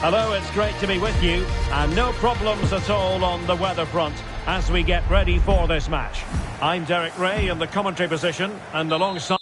Hello, it's great to be with you, and no problems at all on the weather front as we get ready for this match. I'm Derek Ray in the commentary position, and alongside...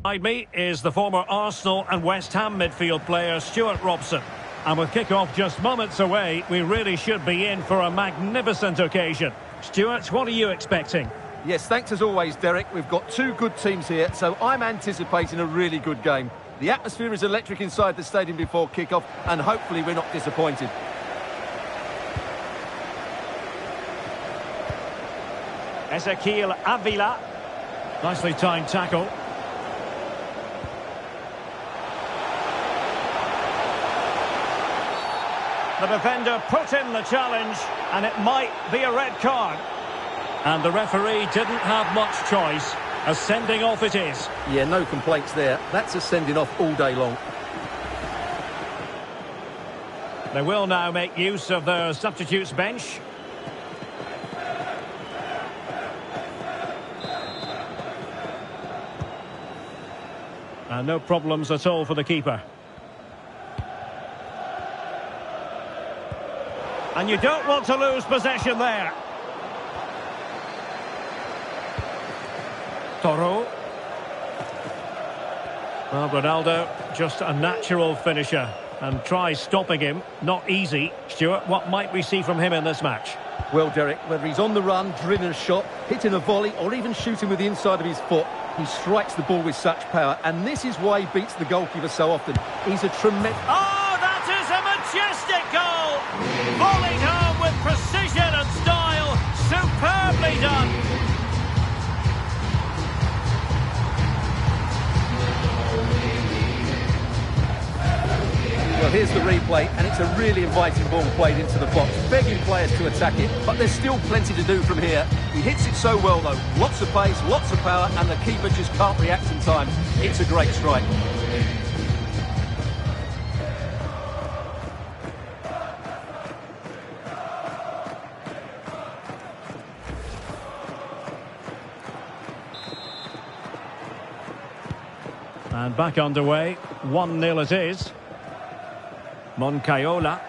Behind me is the former Arsenal and West Ham midfield player Stuart Robson. And with kick-off just moments away, we really should be in for a magnificent occasion. Stuart, what are you expecting? Yes, thanks as always, Derek. We've got two good teams here, so I'm anticipating a really good game. The atmosphere is electric inside the stadium before kick-off, and hopefully we're not disappointed. Ezequiel Avila. Nicely timed tackle. The defender put in the challenge, and it might be a red card. And the referee didn't have much choice. A sending off it is. Yeah, no complaints there. That's a sending off all day long. They will now make use of their substitutes bench. And no problems at all for the keeper. And you don't want to lose possession there. Toro. Well, Ronaldo, just a natural finisher. And tries stopping him. Not easy. Stuart, what might we see from him in this match? Well, Derek, whether he's on the run, drilling a shot, hitting a volley, or even shooting with the inside of his foot, he strikes the ball with such power. And this is why he beats the goalkeeper so often. He's a tremendous... Oh, that is a majestic goal! Volleyed home with precision and style. Superbly done. Well, here's the replay, and it's a really inviting ball played into the box, begging players to attack it, but there's still plenty to do from here. He hits it so well, though. Lots of pace, lots of power, and the keeper just can't react in time. It's a great strike. And back underway. 1-0 it is. Moncayola.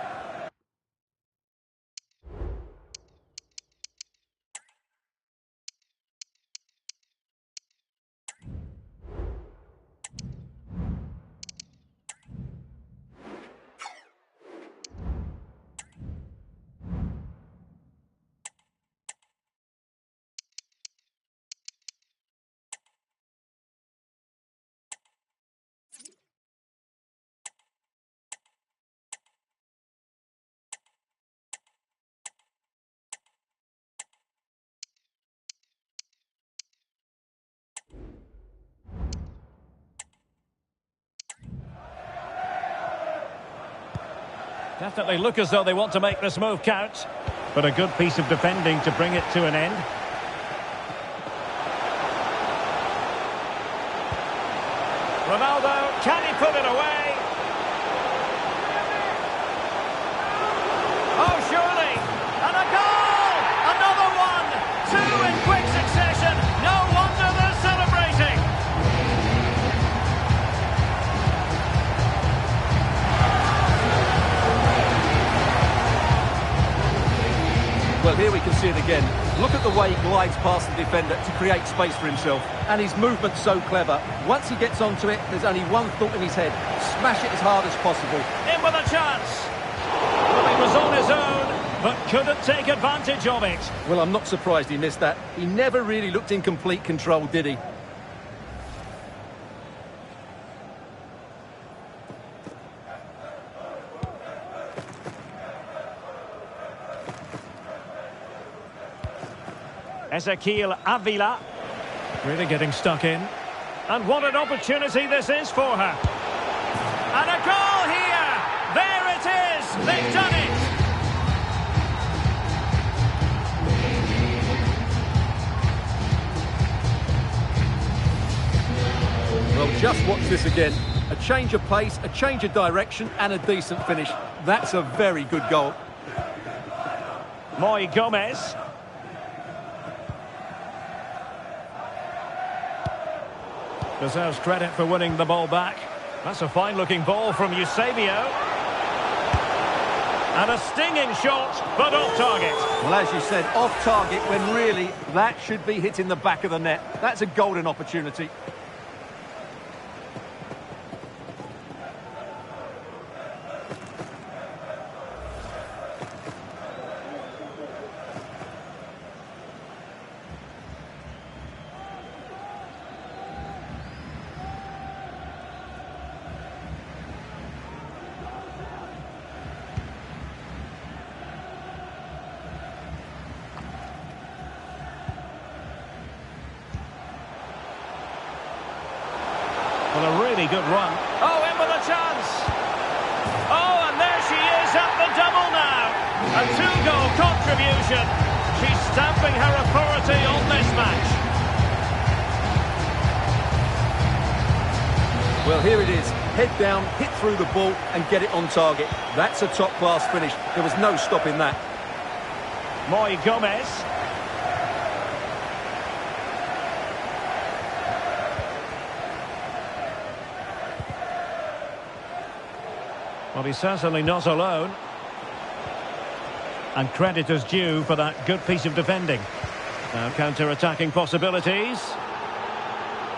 Definitely look as though they want to make this move count. But a good piece of defending to bring it to an end. Ronaldo, can he put it away? Oh, surely! And a goal! Another one! Two in quick succession! No wonder they're celebrating! Well, here we can see it again. Look at the way he glides past the defender to create space for himself. And his movement's so clever. Once he gets onto it, there's only one thought in his head. Smash it as hard as possible. In with a chance. Well, he was on his own, but couldn't take advantage of it. Well, I'm not surprised he missed that. He never really looked in complete control, did he? Ezequiel Avila. Really getting stuck in. And what an opportunity this is for her. And a goal here! There it is! They've done it! Well, just watch this again. A change of pace, a change of direction, and a decent finish. That's a very good goal. Moi Gomez. Deserves credit for winning the ball back. That's a fine-looking ball from Eusebio. And a stinging shot, but off target. Well, as you said, off target when really that should be hitting the back of the net. That's a golden opportunity. Well, a really good run. Oh, in with a chance. Oh, and there she is at the double now. A two-goal contribution. She's stamping her authority on this match. Well, here it is. Head down, hit through the ball and get it on target. That's a top-class finish. There was no stopping that. Moi Gomez. Well, he's certainly not alone. And credit is due for that good piece of defending. Now counter-attacking possibilities.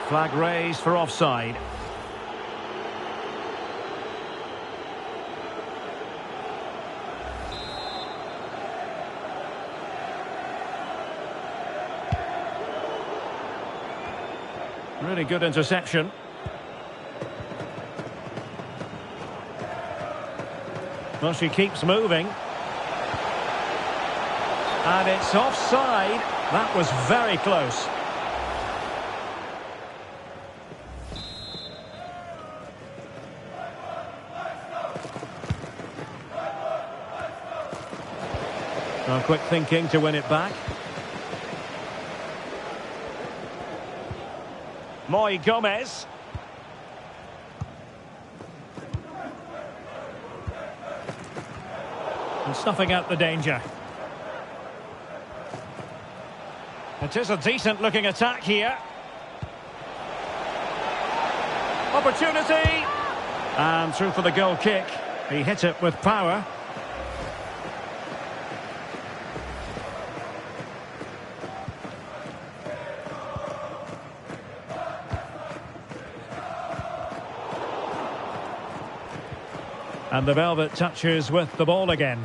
Flag raised for offside. Really good interception. Well, she keeps moving. And it's offside. That was very close. Well, quick thinking to win it back. Moi Gomez. And snuffing out the danger. It is a decent-looking attack here. Opportunity! And through for the goal kick. He hit it with power. And the Velvet touches with the ball again.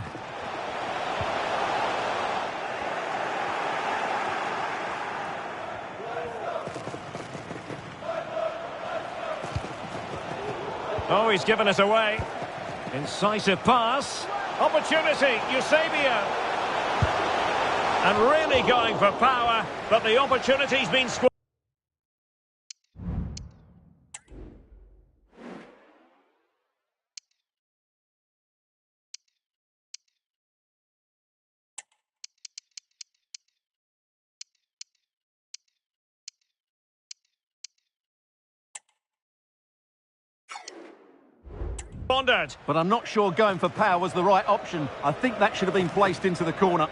Oh, he's given us away. Incisive pass. Opportunity, Eusebio. And really going for power, but the opportunity's been squandered. But I'm not sure going for power was the right option. I think that should have been placed into the corner.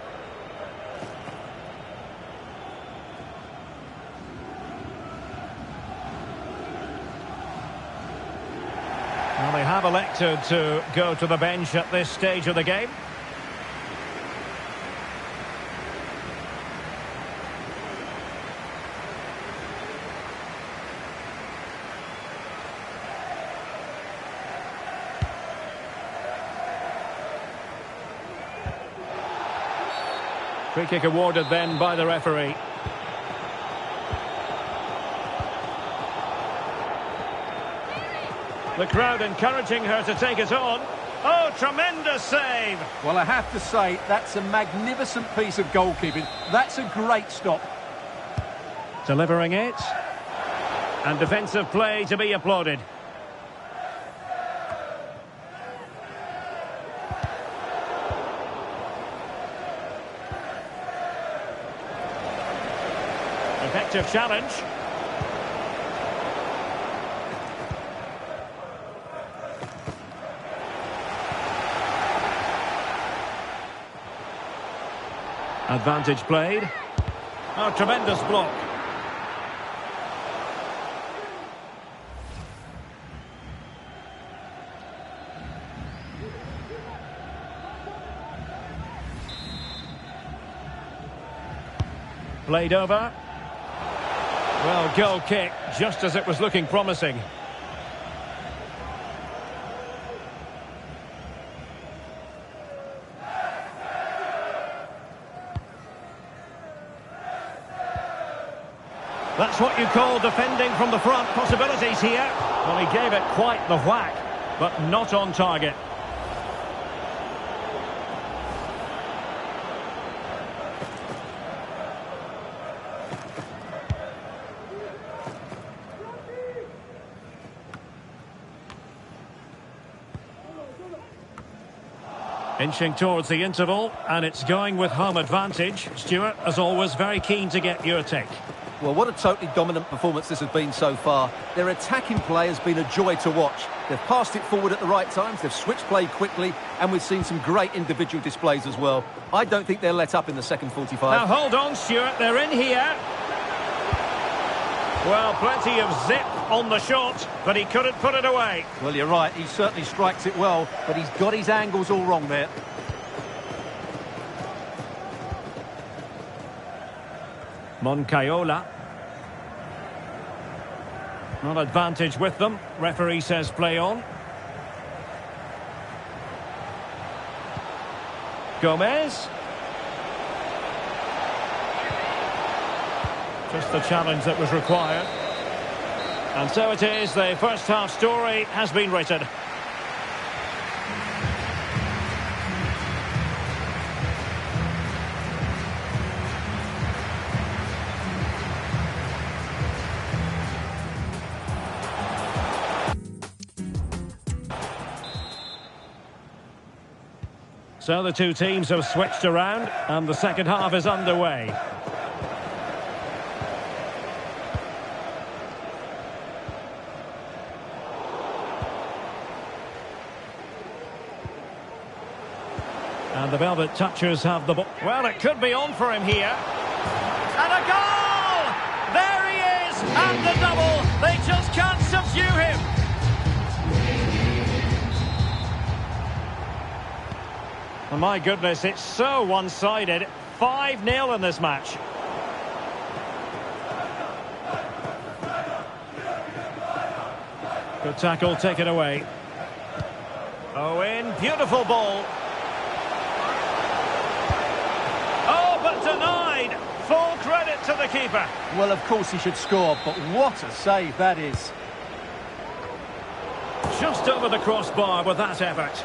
Well, they have elected to go to the bench at this stage of the game. Free kick awarded then by the referee. The crowd encouraging her to take it on. Oh, tremendous save! Well, I have to say, that's a magnificent piece of goalkeeping. That's a great stop. Delivering it. And defensive play to be applauded. Effective challenge. Advantage played. Oh, tremendous block. Played over. Well, goal kick, just as it was looking promising. That's what you call defending from the front. Possibilities here. Well, he gave it quite the whack, but not on target. Inching towards the interval, and it's going with home advantage. Stuart, as always, very keen to get your take. Well, what a totally dominant performance this has been so far. Their attacking play has been a joy to watch. They've passed it forward at the right times, they've switched play quickly, and we've seen some great individual displays as well. I don't think they'll let up in the second 45. Now, hold on, Stuart, they're in here. Well, plenty of zip on the shot, but he couldn't put it away. Well, you're right, he certainly strikes it well, but he's got his angles all wrong there. Moncayola. Not advantage with them. Referee says play on. Gomez. Just the challenge that was required. And so it is, the first half story has been written. So the two teams have switched around and the second half is underway. And the Velvet Touchers have the ball. Well, it could be on for him here. And a goal! There he is! And the double! They just can't subdue him! Oh, my goodness, it's so one-sided. 5-0 in this match. Good tackle, taken away. Owen, beautiful ball. Oh, but denied. Full credit to the keeper. Well, of course he should score, but what a save that is. Just over the crossbar with that effort.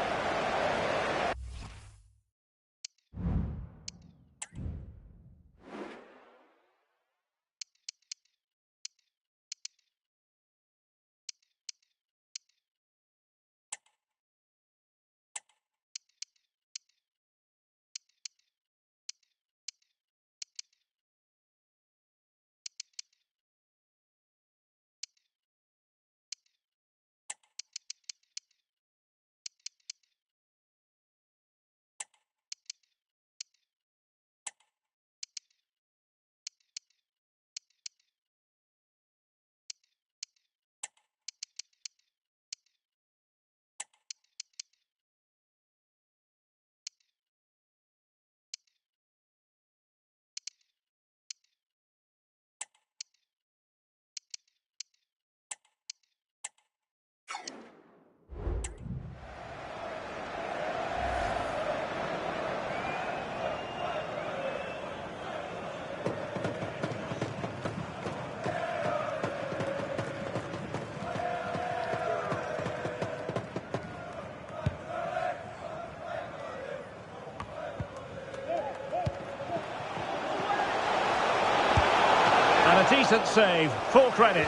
decent save. Full credit.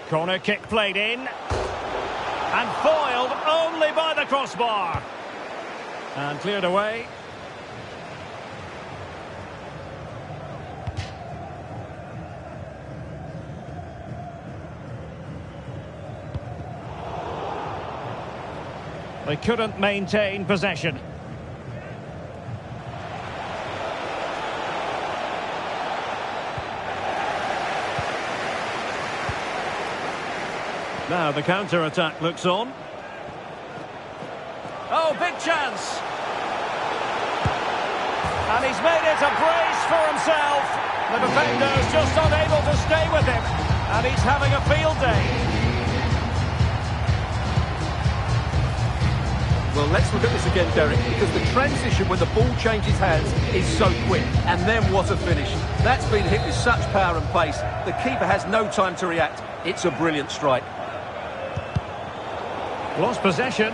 Corner kick played in. And foiled only by the crossbar. And cleared away. They couldn't maintain possession. Now the counter-attack looks on. Oh, big chance! And he's made it a brace for himself. The defender's just unable to stay with him. And he's having a field day. Well, let's look at this again, Derek, because the transition when the ball changes hands is so quick. And then what a finish. That's been hit with such power and pace. The keeper has no time to react. It's a brilliant strike. Lost possession.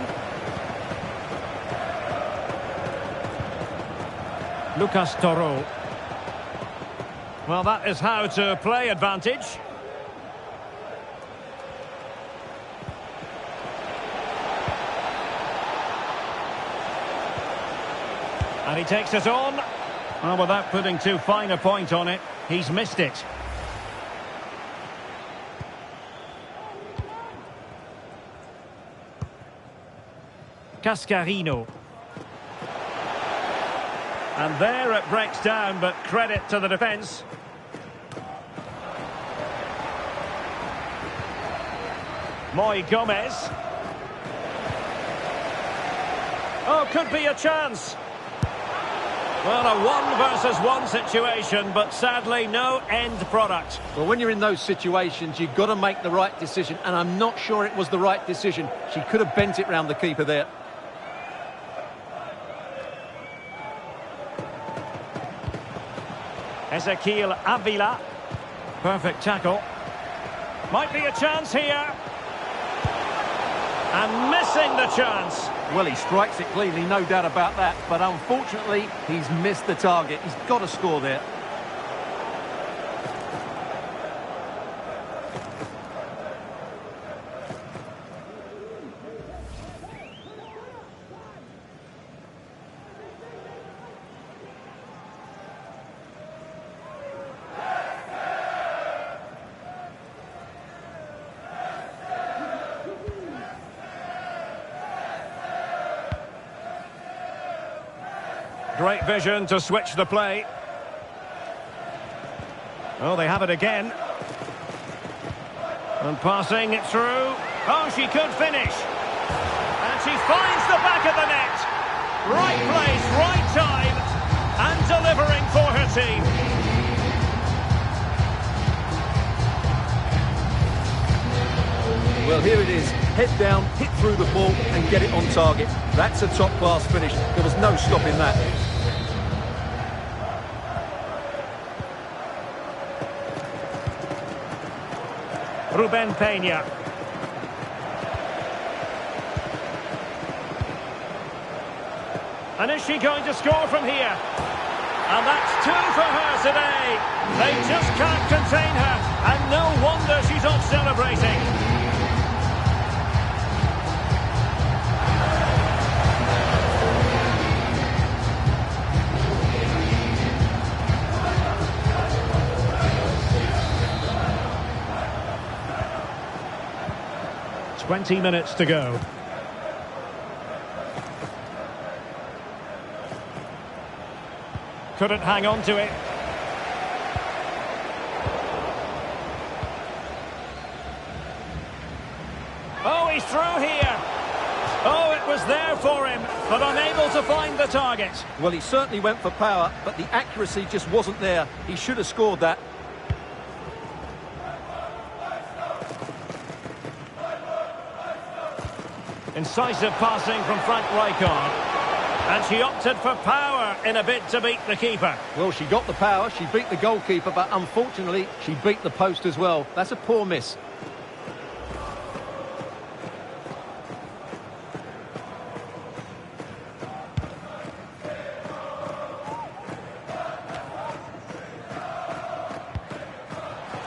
Lucas Toro. Well, that is how to play advantage. And he takes it on. Well, without putting too fine a point on it, he's missed it. Cascarino. And there it breaks down, but credit to the defence. Moy Gomez. Oh, could be a chance. Well, a 1-versus-1 situation, but sadly no end product. Well, when you're in those situations, you've got to make the right decision, and I'm not sure it was the right decision. She could have bent it round the keeper there. Ezequiel Avila. Perfect tackle. Might be a chance here. And missing the chance. Well, he strikes it cleanly, no doubt about that. But unfortunately, he's missed the target. He's got to score there. Great vision to switch the play. Oh, they have it again. And passing it through. Oh, she could finish. And she finds the back of the net. Right place, right time. And delivering for her team. Well, here it is. Head down, hit through the ball and get it on target. That's a top-class finish. There was no stopping that. Ruben Peña. And is she going to score from here? And that's 2 for her today. They just can't contain her. And no wonder she's off celebrating. Twenty minutes to go. Couldn't hang on to it. Oh, he's through here. Oh, it was there for him, but unable to find the target. Well, he certainly went for power, but the accuracy just wasn't there. He should have scored that. Incisive passing from Frank Rijkaard. And she opted for power in a bid to beat the keeper. Well, she got the power, she beat the goalkeeper, but unfortunately, she beat the post as well. That's a poor miss.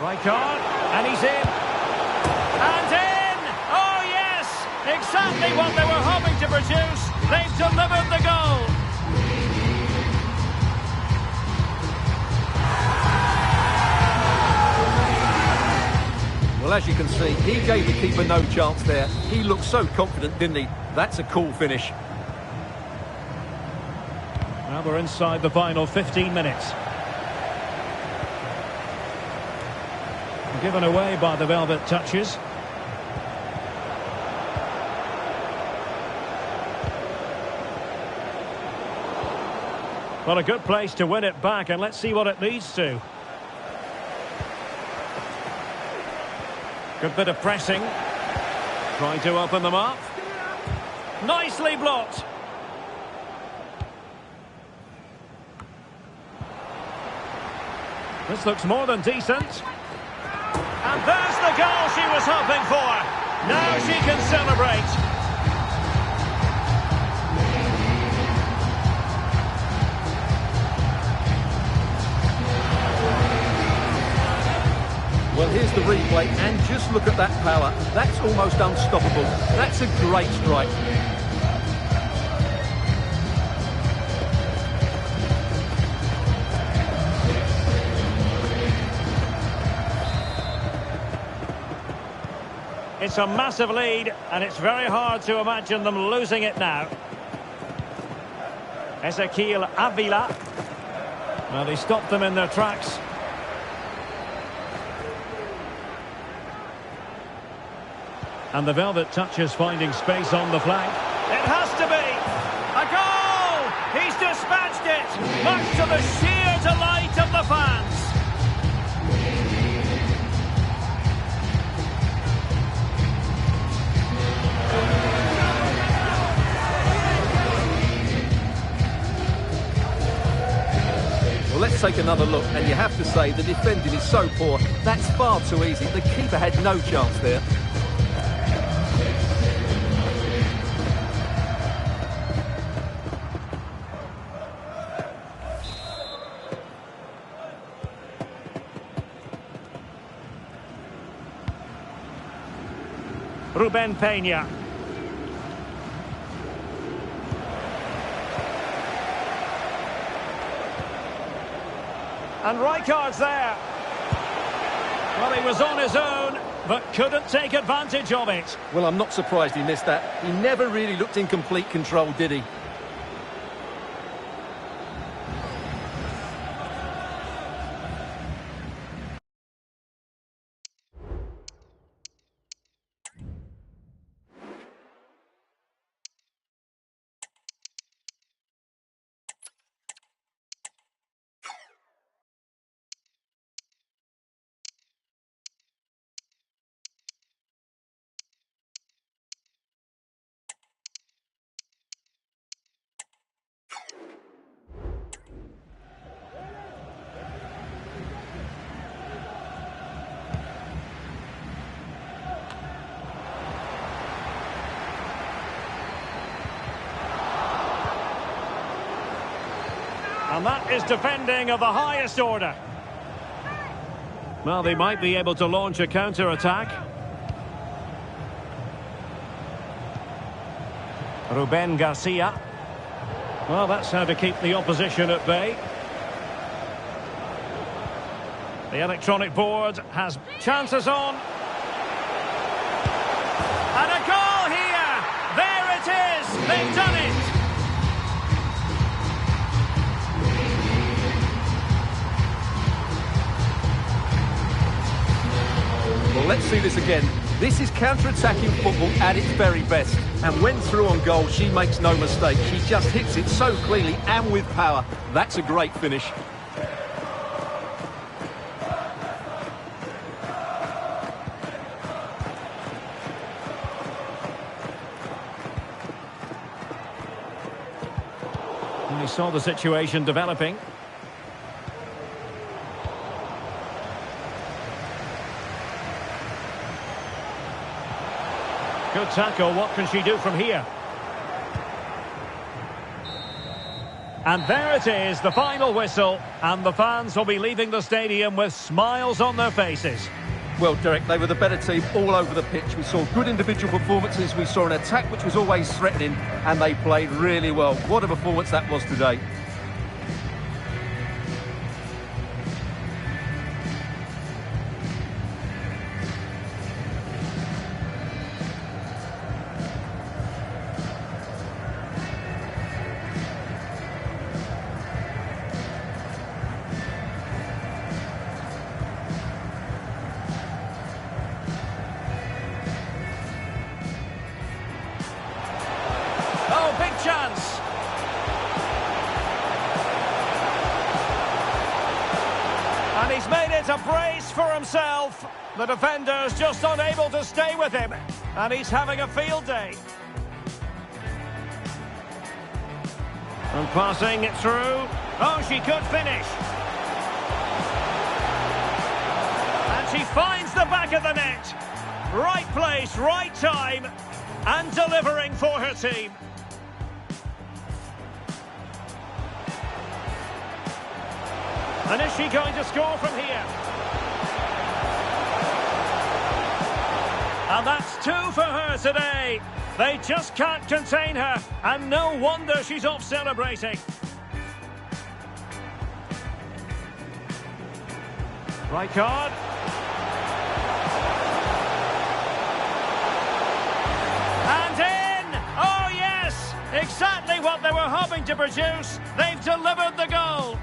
Rijkaard, and he's in. And in! Oh, yes! Exactly what they were hoping to produce. They've delivered the goal. Well, as you can see, he gave the keeper no chance there. He looked so confident, didn't he? That's a cool finish. Now we're inside the final 15 minutes. Given away by the Velvet Touches. Well, a good place to win it back, and let's see what it leads to. Good bit of pressing. Trying to open them up. Nicely blocked. This looks more than decent. And there's the goal she was hoping for. Now she can celebrate. Well, here's the replay, and just look at that power. That's almost unstoppable. That's a great strike. It's a massive lead, and it's very hard to imagine them losing it now. Ezequiel Avila. Well, he stopped them in their tracks. And the Velvet Touches finding space on the flank. It has to be! A goal! He's dispatched it! Much to the sheer delight of the fans! Well, let's take another look, and you have to say the defending is so poor. That's far too easy. The keeper had no chance there. Ruben Peña. And Rijkaard's there. Well, he was on his own, but couldn't take advantage of it. Well, I'm not surprised he missed that. He never really looked in complete control, did he? And that is defending of the highest order. Well, they might be able to launch a counter-attack. Ruben Garcia. Well, that's how to keep the opposition at bay. The electronic board has chances on. And a goal here! There it is! They've done it! Well, let's see this again. This is counter-attacking football at its very best. And when through on goal, she makes no mistake. She just hits it so cleanly and with power. That's a great finish. And he saw the situation developing. Good tackle. What can she do from here? And there it is, the final whistle, and the fans will be leaving the stadium with smiles on their faces. Well, Derek, they were the better team all over the pitch. We saw good individual performances, we saw an attack which was always threatening, and they played really well. What a performance that was today. Oh, big chance. And he's made it a brace for himself. The defender's just unable to stay with him. And he's having a field day. And passing it through. Oh, she could finish. And she finds the back of the net. Right place, right time. And delivering for her team. And is she going to score from here? And that's 2 for her today. They just can't contain her, and no wonder she's off celebrating. Rijkaard. And in! Oh yes! Exactly what they were hoping to produce. They've delivered the goal.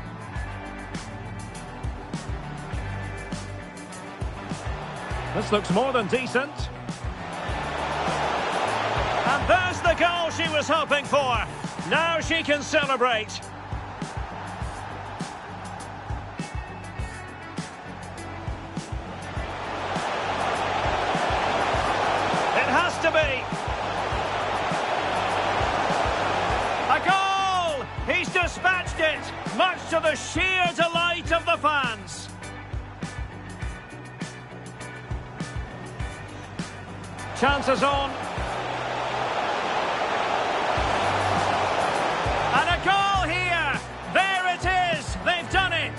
This looks more than decent. And there's the goal she was hoping for. Now she can celebrate. It has to be. A goal! He's dispatched it, much to the sheer delight of the fans. Chances on. And a goal here. There it is. They've done it.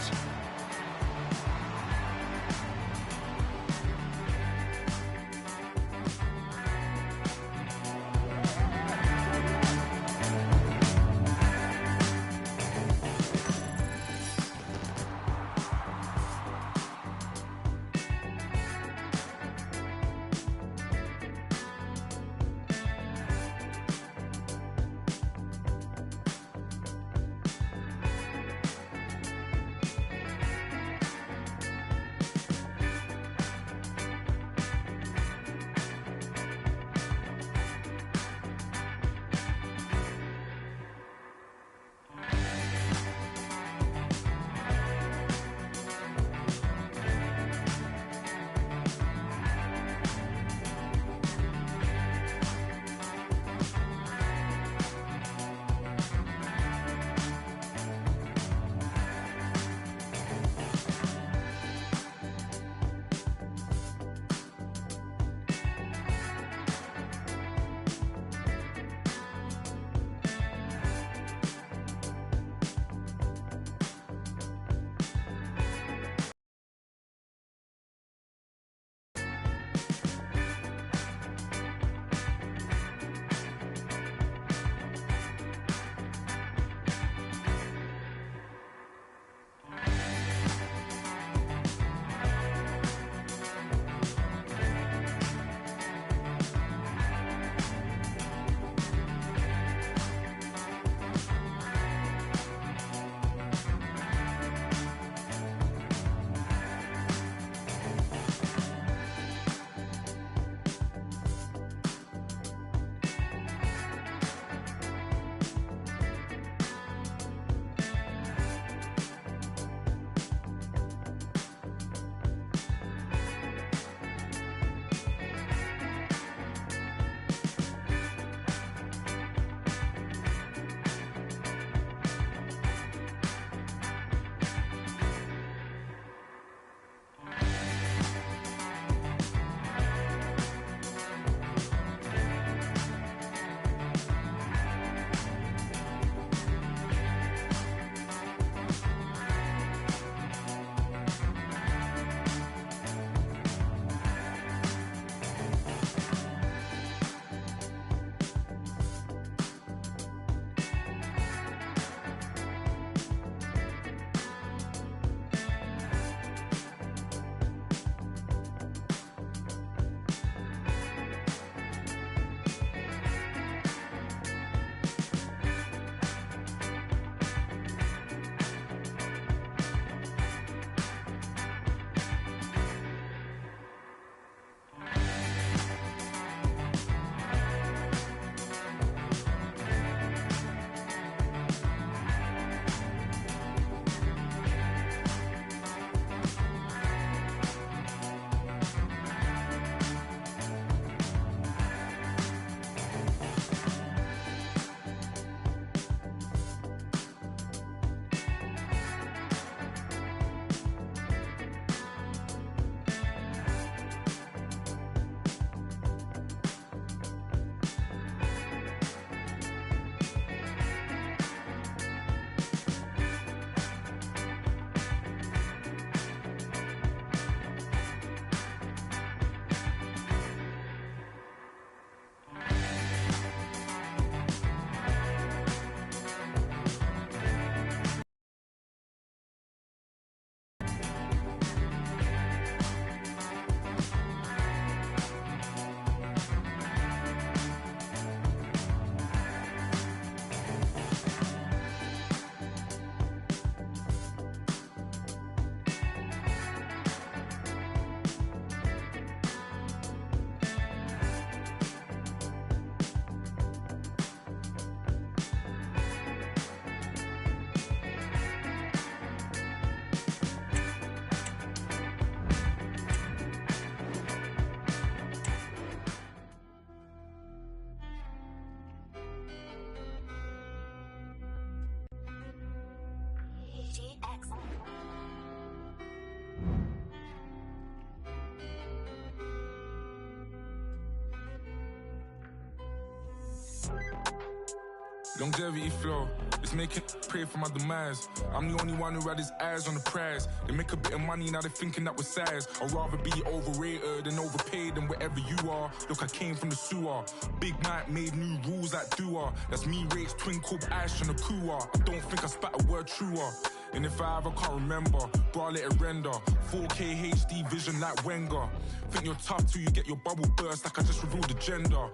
Longevity flow, it's making pray for my demise. I'm the only one who had his eyes on the prize. They make a bit of money, now they're thinking that we're size. I'd rather be overrated than overpaid than wherever you are. Look, I came from the sewer. Big Mike made new rules like Dua. That's me, Rake's twin called Ash and a Kua. I don't think I spat a word truer. And if I ever can't remember, bro, let it render. 4K HD vision like Wenger. Think you're tough till you get your bubble burst like I just revealed the gender.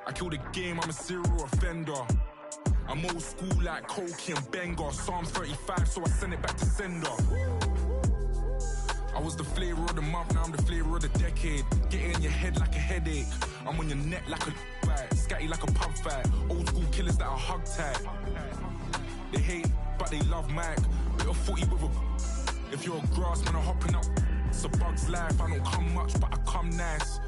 I kill the game, I'm a serial offender. I'm old school like Koki and Benga. Psalms 35, so I send it back to sender. I was the flavour of the month, now I'm the flavour of the decade. Get it in your head like a headache. I'm on your neck like a fight, scatty like a pub fight. Old school killers that are hug tight. They hate, but they love Mike. Bit of footy with a... If you're a grass man, I'm hopping up. It's a bug's life, I don't come much, but I come nice.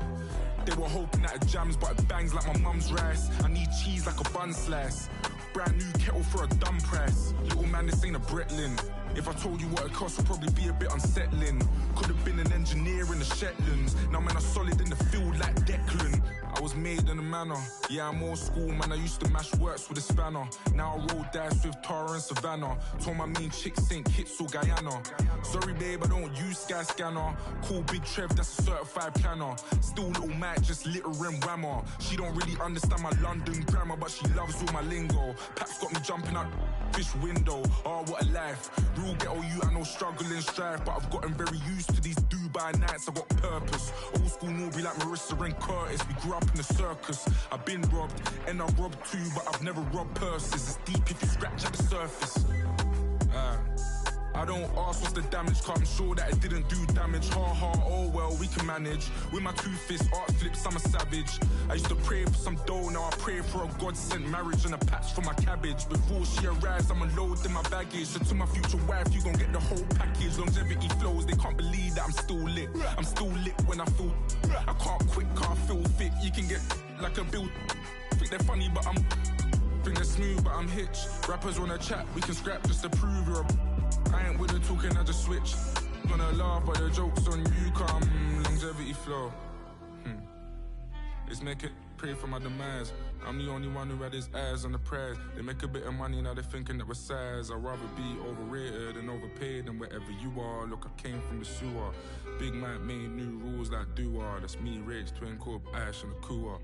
They were hoping that it jams, but it bangs like my mum's rice. I need cheese like a bun slice. Brand new kettle for a dumb price. Little man, this ain't a Bretlin. If I told you what it cost, would probably be a bit unsettling. Could have been an engineer in the Shetlands. Now man, I'm solid in the field like Declan. I was made in a manner. Yeah, I'm old school, man. I used to mash works with a spanner. Now I roll dice with Tara and Savannah. Told my main chick St. Kitts or Guyana. Sorry, babe, I don't use Sky Scanner. Call Big Trev, that's a certified planner. Still little Mac, just littering whammer. She don't really understand my London grammar, but she loves all my lingo. Paps got me jumping out fish window. Oh, what a life. Real ghetto you, I know struggle and strife, but I've gotten very used to these Dubai nights. I got purpose. Old school Norby like Marissa and Curtis. We grew up in the circus. I've been robbed, and I robbed too, but I've never robbed purses. It's deep if you scratch at the surface. I don't ask what's the damage, cause I'm sure that it didn't do damage. Ha ha, oh well, we can manage. With my 2 fists, art flips, I'm a savage. I used to pray for some dough, now I pray for a God-sent marriage and a patch for my cabbage. Before she arrives, I'm unloading my baggage. So to my future wife, you gon' get the whole package. Longevity flows, they can't believe that I'm still lit. I'm still lit when I feel. I can't quit, cause I feel fit. You can get like a bill. Think they're funny, but I'm. Think they're smooth, but I'm hitched. Rappers wanna chat, we can scrap just to prove you're a. I ain't with the talking, I just switch. Gonna laugh, but the joke's on you, come longevity flow. It's make it pray for my demise. I'm the only one who had his eyes on the prize. They make a bit of money, now they're thinking that we're size. I'd rather be overrated and overpaid than wherever you are. Look, I came from the sewer. Big Mike made new rules like Dua. That's me, Rake's twin called Ash and a Kua.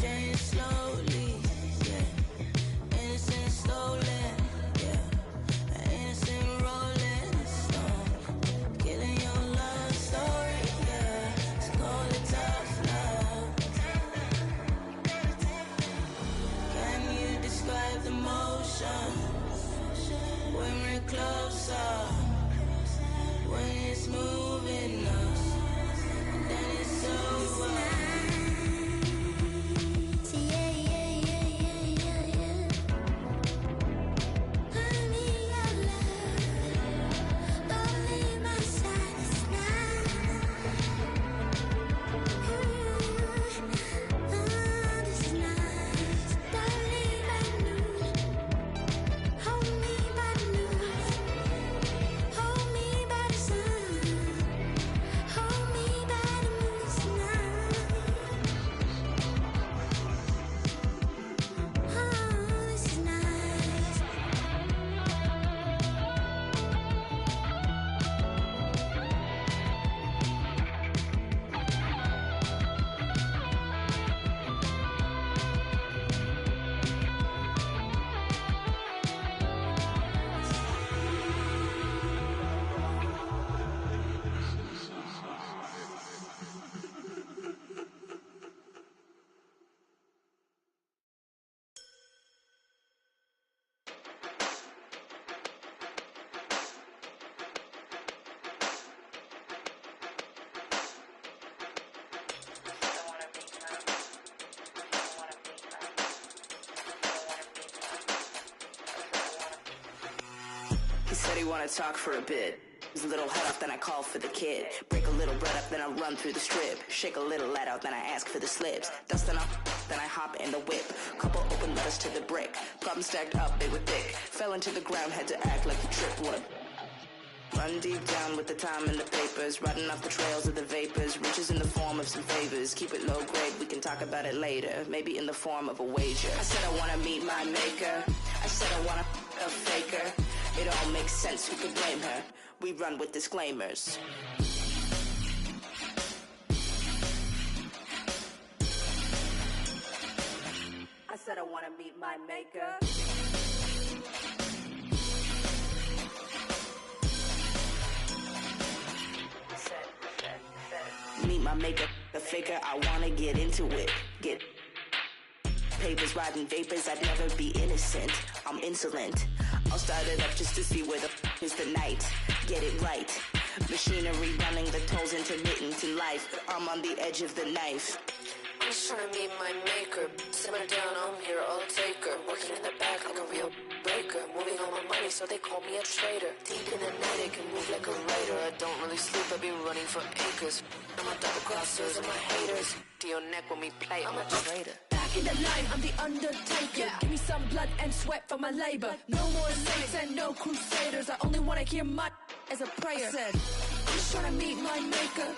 Change slowly, yeah. He said he wanna talk for a bit. His little head up, then I call for the kid. Break a little bread up, then I run through the strip. Shake a little let out, then I ask for the slips. Dustin up, then I hop in the whip. Couple open letters to the brick. Problems stacked up, they were thick. Fell into the ground, had to act like the trip. Wanna run deep down with the time and the papers. Riding off the trails of the vapors. Riches in the form of some favors. Keep it low grade, we can talk about it later. Maybe in the form of a wager. I said I wanna meet my maker. I said I wanna a faker. It all makes sense, who could blame her? We run with disclaimers. I said I wanna meet my maker. Meet my maker, the faker, I wanna get into it. Get papers, riding vapors, I'd never be innocent. I'm insolent. I'll start it up just to see where the is the night. Get it right. Machinery running, the tolls intermittent in life. I'm on the edge of the knife. I'm just trying to meet my maker. Simmer down, I'm here, I'll take her. Working in the back like a real breaker. Moving all my money, so they call me a trader. Deep in the night, I can move like a raider. I don't really sleep, I be running for acres. I'm a double crossers and my haters. To your neck when we play, I'm a traitor. Back in the line, I'm the undertaker. Yeah. Give me some blood and sweat for my labor. No more saints and no crusaders. I only wanna hear my as a prayer. I said, I'm just trying to meet my maker.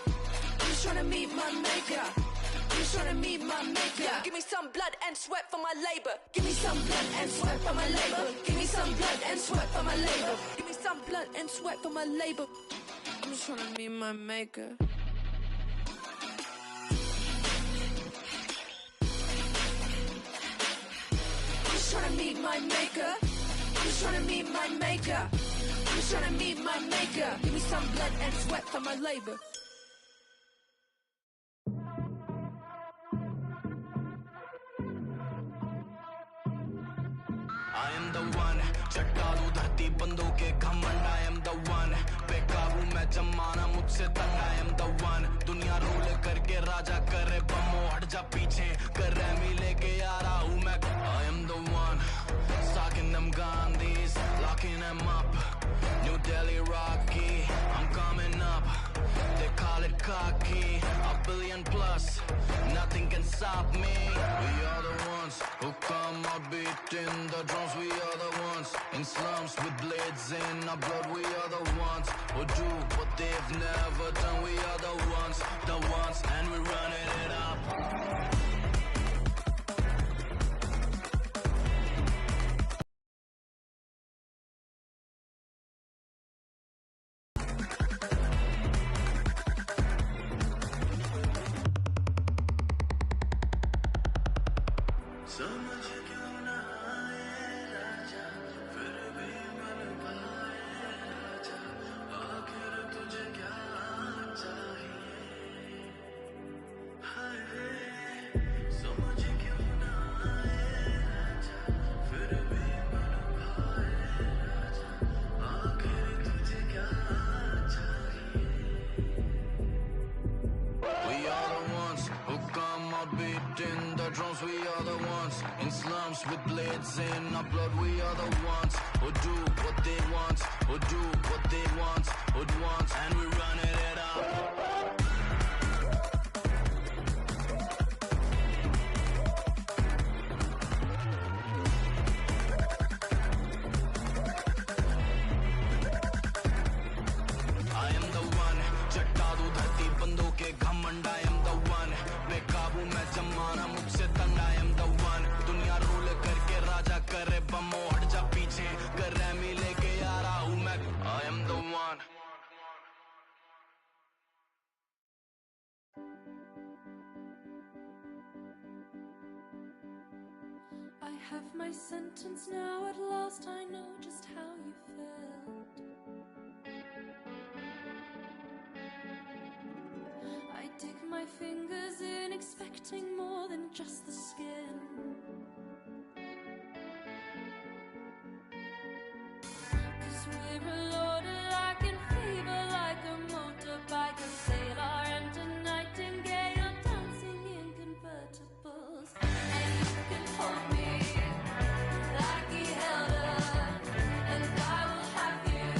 I'm just trying to meet my maker. I'm just trying to meet my maker. Yeah. Give me some blood and sweat for my labor. Give me some blood and sweat for my labor. Give me some blood and sweat for my labor. Give me some blood and sweat for my labor. I'm just trying to meet my maker. Trying to meet my maker. I'm just trying to meet my maker. I'm just trying to meet my maker. Give me some blood and sweat for my labor. I am the one. चट्टा दू धरती बंदों के घमंड. I am the one. बेकाबू मैं जमाना मुझसे तंग. I am the one. दुनिया रोल करके राजा करे बमो. हट जा पीछे कर रैमी लेके आ रहा हूँ मैं. I am the one. Stalking them Gandhis, locking them up. New Delhi Rocky, I'm coming up. They call it cocky. A billion plus, nothing can stop me. We are the ones who come out beating the drums. We are the ones in slums with blades in our blood. We are the ones who do what they've never done. We are the ones, and we're running it up. Beating the drums, we are the ones in slums with blades in our blood. We are the ones who do what they want, who do what they want, who'd want, and we're running it up. I am the one. चट्टा दू धरती बंदों के घमंड. I am the one. बेकाबू मैं जमाना मुझसे तंग. I am the one. दुनिया रोल करके राजा करे बमो. हट जा पीछे कर रैमी लेके आ रहा हूँ मैं. I am the one. I have my sentence now, at last I know just how you felt. I dig my fingers in, expecting more than just the skin. 'Cause we're a loaded like in fever, like a motorbike, a sailor and a nightingale, dancing in convertibles. And you can hold me like he held her, and I will have you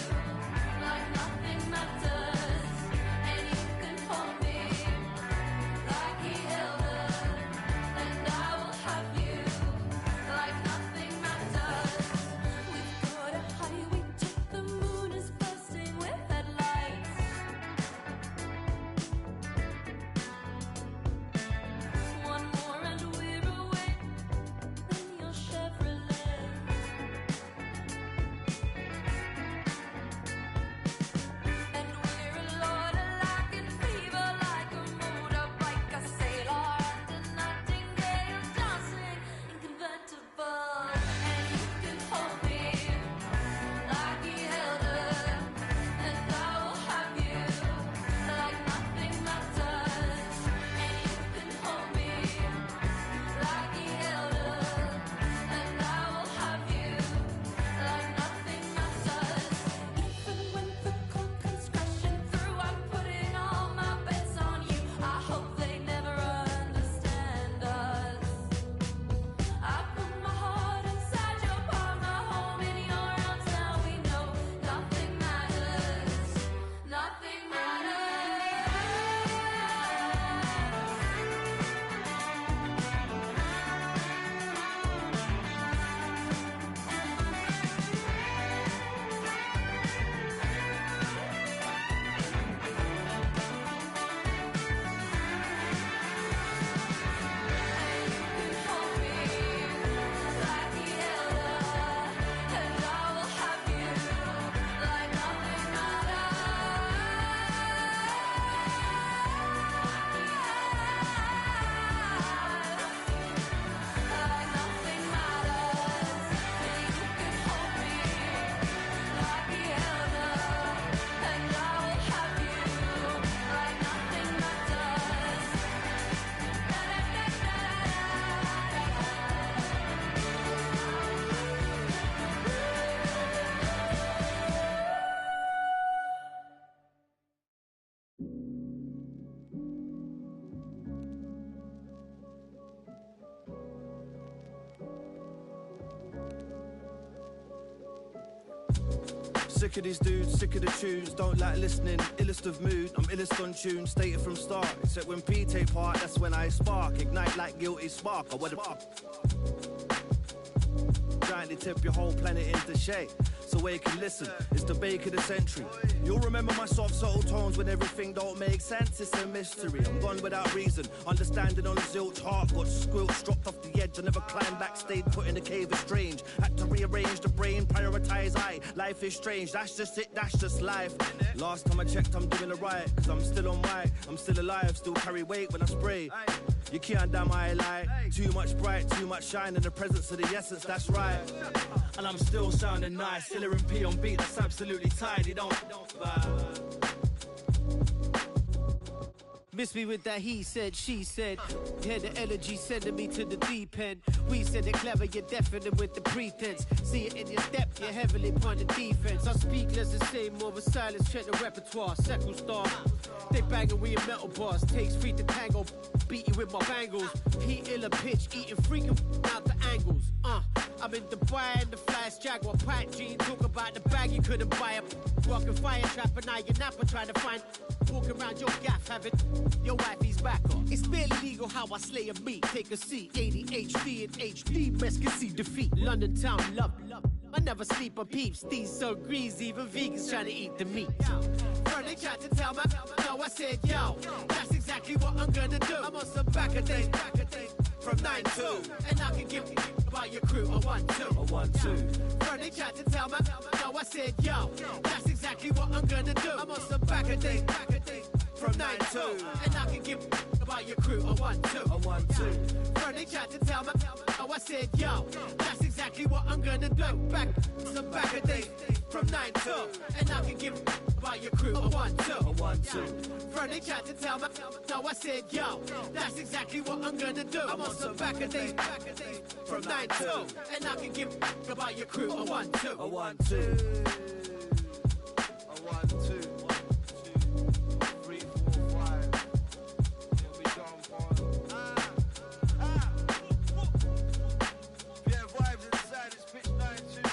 Sick of these dudes, sick of the tunes. Don't like listening, illest of mood. I'm illest on tune, stated from start. Except when P take part, that's when I spark. Ignite like guilty spark. I what giantly tip your whole planet into shape. So wake and listen, it's the bake of the century. You'll remember my soft, subtle tones when everything don't make sense. It's a mystery. I'm gone without reason. Understanding on zilch, heart got squilched, dropped off the edge. I never climbed back, stayed put in the cave is strange. Had to rearrange the brain, prioritize life is strange. That's just it, that's just life. Last time I checked, I'm doing it right. Cause I'm still on white, I'm still alive, still carry weight when I spray. You can't damn my light. Too much bright, too much shine in the presence of the essence, that's right. And I'm still sounding nice. Killer and P on beat, that's absolutely tidy. Don't Miss me with that he said, she said. Hear the energy sending me to the deep end. We said it clever, you're deafening with the pretense. See it in your depth, you're heavily upon the defense. I speak less the same, more of a silence, check the repertoire. Second star, they banging, we in metal bars. Takes feet to tango, beat you with my bangles. He ill a pitch, eating freaking out the angles. I'm in Dubai in the flash Jaguar Pat Jean. Talk about the bag you couldn't buy a walking fire trap, and now you're napper trying to find. Walking around your gaff, have it. Your wifey's back up. It's barely legal how I slay a meat. Take a seat, ADHD and HD. Best can see defeat. London town, love. I never sleep on peeps. These so greasy, even vegans trying to eat the meat. Bro, they tried to tell me, no, I said, yo, that's exactly what I'm gonna do. I'm on some back a day, from 9-2. And I can give about your crew a 1-2. Bro, they tried to tell me, no, I said, yo, that's exactly what I'm gonna do. I'm on some back a day, from 9-2. And I can give about your crew a 1-2. Bro, they tried to tell me, no, I said, yo, that's exactly what I'm gonna do. Back a day, from 9-2. And I can give about your crew a 1-2. Bro, they tried to tell me, no, I said, yo, that's exactly what I'm gonna do. I'm on some back a day, from 9-2. And I can give about your crew a 1-2. A 1-2. A 1-2. 3, 4, 5. Here we go, yeah, vibes inside, it's pitch 9-2.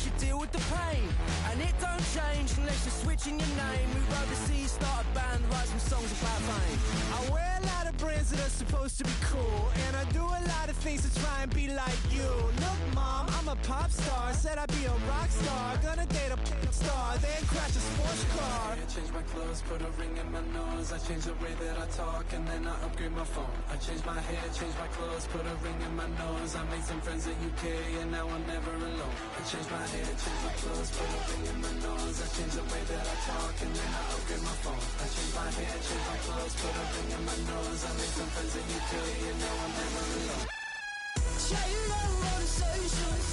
you deal with the pain. And it don't change unless you're switching your name. Move overseas, start a band, write some songs about fame. I wear a lot of brands that are supposed to be cool, and I do a lot of things to try and be like you. Look, mom, I'm a pop star. Said I'd be a rock star. Gonna date a star, then crash a sports car. I change my clothes, put a ring in my nose. I change the way that I talk, and then I upgrade my phone. I change my hair, change my clothes, put a ring in my nose. I made some friends in UK, and now I'm never alone. I change my hair, change my clothes, put a ring in my nose. I change the way that I talk, and then I upgrade my phone. I change my hair, change my clothes, put a ring in my nose. I made some friends in UK, and now I'm never alone. Chain on the station.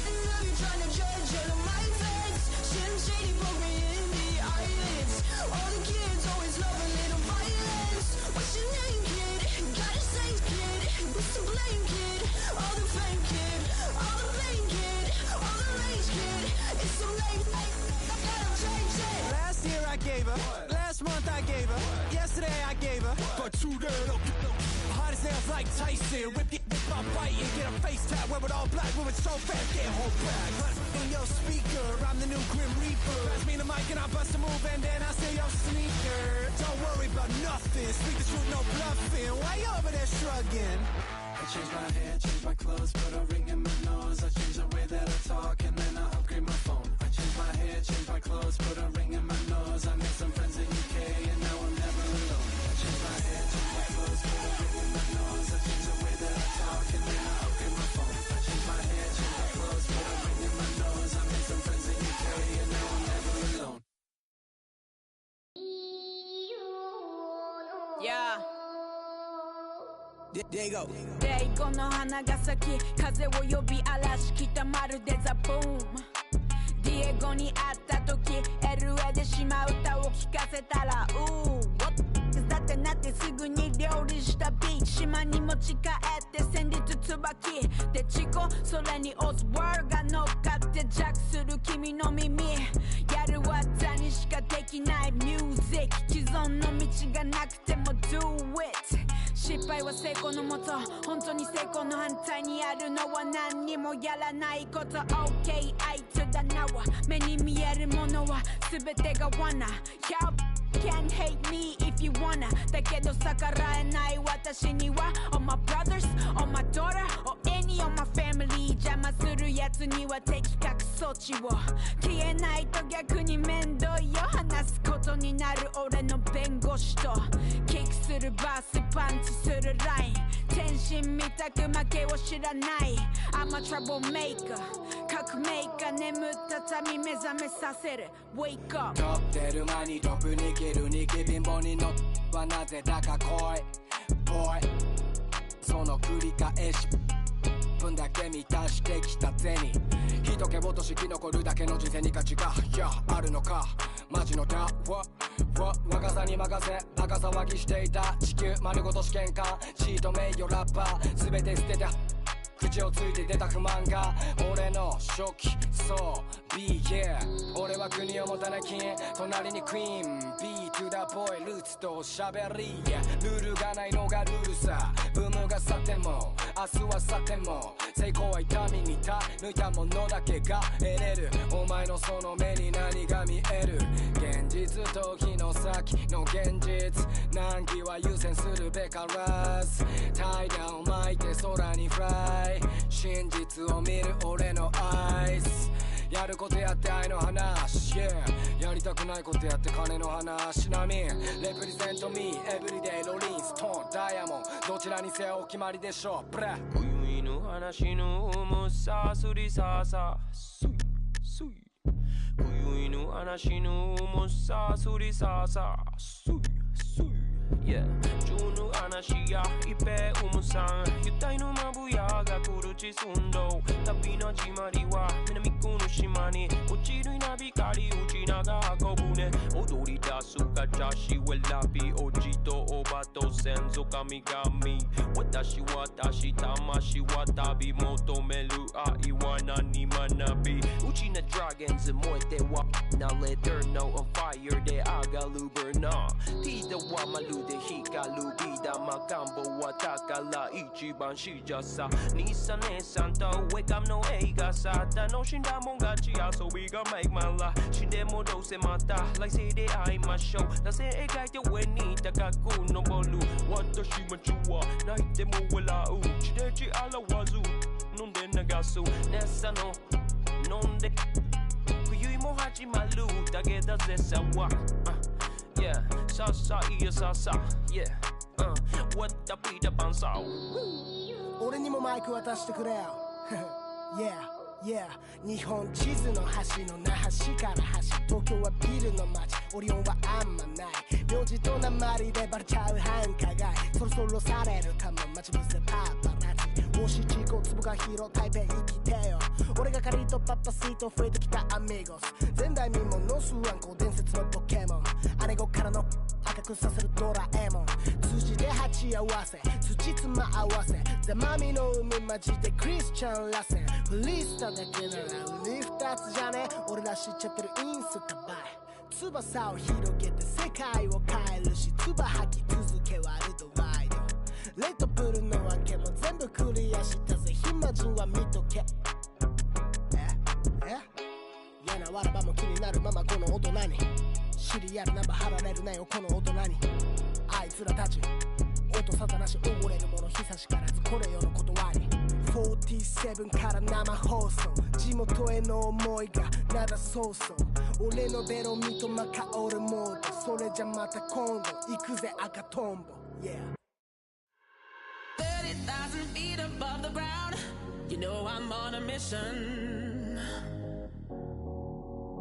And now you're trying to judge all of my fans. Slim Shady broke me in the eyelids. All the kids always love a little violence. What's your name, kid? Gotta say, kid. Who's to blame, kid? All the fame, kid. All the pain, kid. All the rage, kid. It's so late. I gotta change it. Last year I gave her. Last month I gave her. Yesterday I gave her. But today, hard as nails like Tyson. Whip my bite and get a face tap. Wear it all black, wear it so fat, can't hold back. On your speaker, I'm the new Grim Reaper. Pass me the mic and I bust a move and then I say yo sneaker. Don't worry about nothing, speak the truth, no bluffing. Why you over there shrugging? I change my hair, change my clothes, put a ring in my nose. I change the way that I talk, and then I upgrade my phone. I change my hair, change my clothes, put a ring in my nose. I make some friends in UK, and now I'm never alone. I change my hair, change my clothes, put a ring in my nose. I change the way that I talk, and then I upgrade my phone. I change my hair, change my clothes, put a ring in my nose. I make some friends in UK, and now I'm never alone. Yeah. There you go. デイゴの花が咲き風を呼び嵐来たまるでザブームディエゴに会った時 LA で島歌を聴かせたらだってなってすぐに料理したビーチ島に持ち帰って戦慄椿でチコそれにオズワールが乗っかってジャックする君の耳やる技にしかできないミュージック既存の道がなくても Do it失敗は成功のもと本当に成功の反対にあるのは何にもやらないこと OK あいつだなは目に見えるものは全てが罠 Y'all can hate me if you wanna だけど逆らえない私には All my brothers, all my daughter or any of my family 邪魔するやつには的確措置を消えないと逆に面倒よ話すことになる俺の弁護士とキックするバースパンチするライン天心みたく負けを知らない I'm a troublemaker 革命家眠った民目覚めさせる Wake up 飛ってる間にトップに切るニキ貧乏に乗っはなぜだか来いボーイその繰り返し分だけ満たしてきた銭人気落とし生き残るだけの人生に価値があるのかマジのタ若さに任せバカ騒ぎしていた地球丸ごと試験官チート名誉ラッパー全て捨てた口をついて出た不満が俺の初期そう Be yeah 俺は国を持たない金隣にクイーン Be to the boy ルーツと喋りルールがないのがルールさブームが去っても明日は去っても成功は痛みに抜いたものだけが得れるお前のその目に何が見える現実と日の先の現実難儀は優先するべからず怠惰を巻いて空にフライ真実を見る俺のアイスやることやって愛の話、yeah、やりたくないことやって金の話なみレプリゼントミーエブリデイロリンストーンダイヤモンドどちらにせよお決まりでしょうブレ今宵の話の重さすりささすいすい今宵の話の重さすりささすいすいYeah 中の話や一平重さん油体のまぶやが来る地寸胴旅の始まりは南区の島に落ちる稲光打ちながら運ぶね踊り出すか女子はラビおじとおばと先祖神々私魂は旅求める愛は何学びうちのドラゴンズ燃えてはなレターの on fire で上がるブルナーティーダはまるで光るビーダマカンボは宝一番しじゃさ兄さん姉さんとウェカムの映画さ楽しんだもん勝ち遊びが make my life 死んでもどうせまた来世で会いましょうなぜ描いて上に高く登る私も中は泣いても笑う地で地表わず飲んで流すネッサの飲んで冬も始まるだけだぜさわYeah さあさあいやさあさあ Yeah What the Peter Pan さ俺にもマイク渡してくれよYeah日本地図の端の那覇市から端東京はビルの街オリオンはあんまない名字と鉛でバレちゃう繁華街そろそろされるかも待ち伏せパパラッチもし地高粒が広台北生きてよ俺がカリとパパスイート増えてきたアミゴス前代未聞のスワンコ伝説のポケモン姉子からの赤くさせるドラえもん辻で鉢合わせ土妻合わせザマミの海マジでクリスチャンらせんフリースタだけなら海二つじゃね俺ら知っちゃってるインスタ映え翼を広げて世界を変えるし唾吐き続けワールドワイドレッドブルのわけも全部クリアしたぜ暇人は見とけ嫌なわらばも気になるままこの大人にシリアルナンバー貼られるなよこの大人にあいつらたち音沙汰なし溺れるもの久しからずこれよの断り47から生放送地元への思いがなだそうそう俺のベロミとマカオルモードそれじゃまた今度行くぜ赤トンボ Yeah 30,000 feet above the ground You know I'm on a mission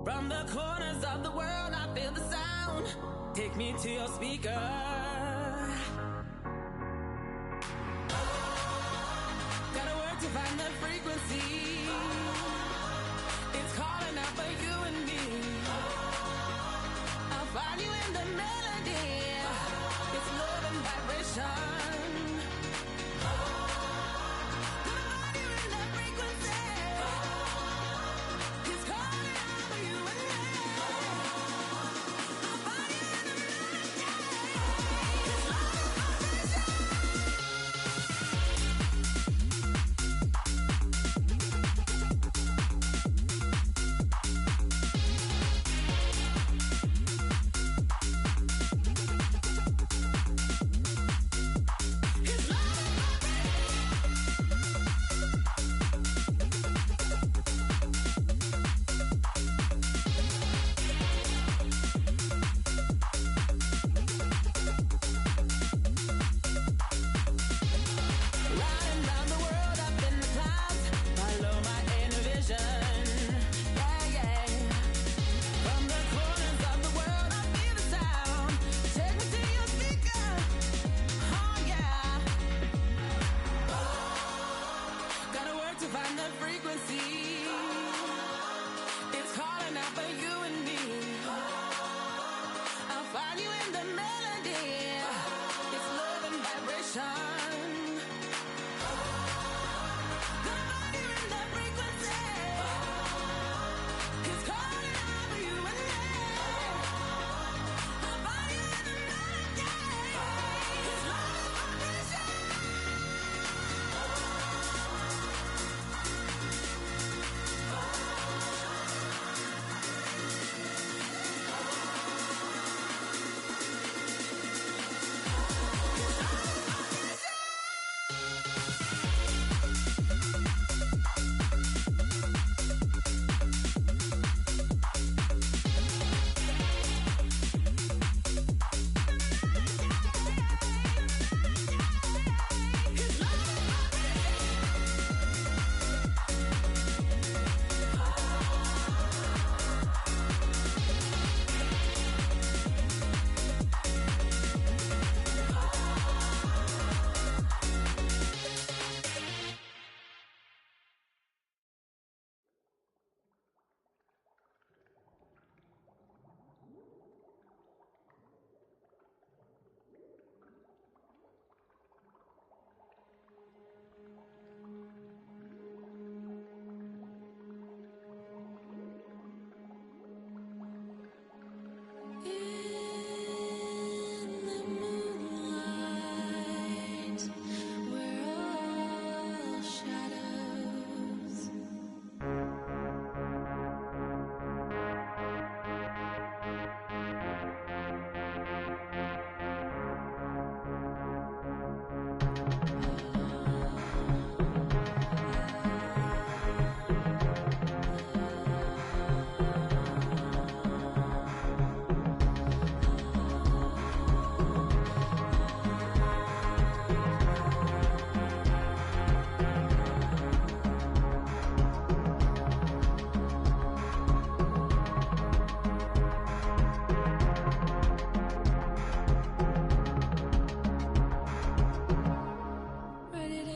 From the corners of the world I feel the sound Take me to your speaker Gotta work to find the frequency It's calling out for you and me I'll find you in the melody It's love and vibration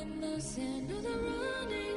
in the sand of the running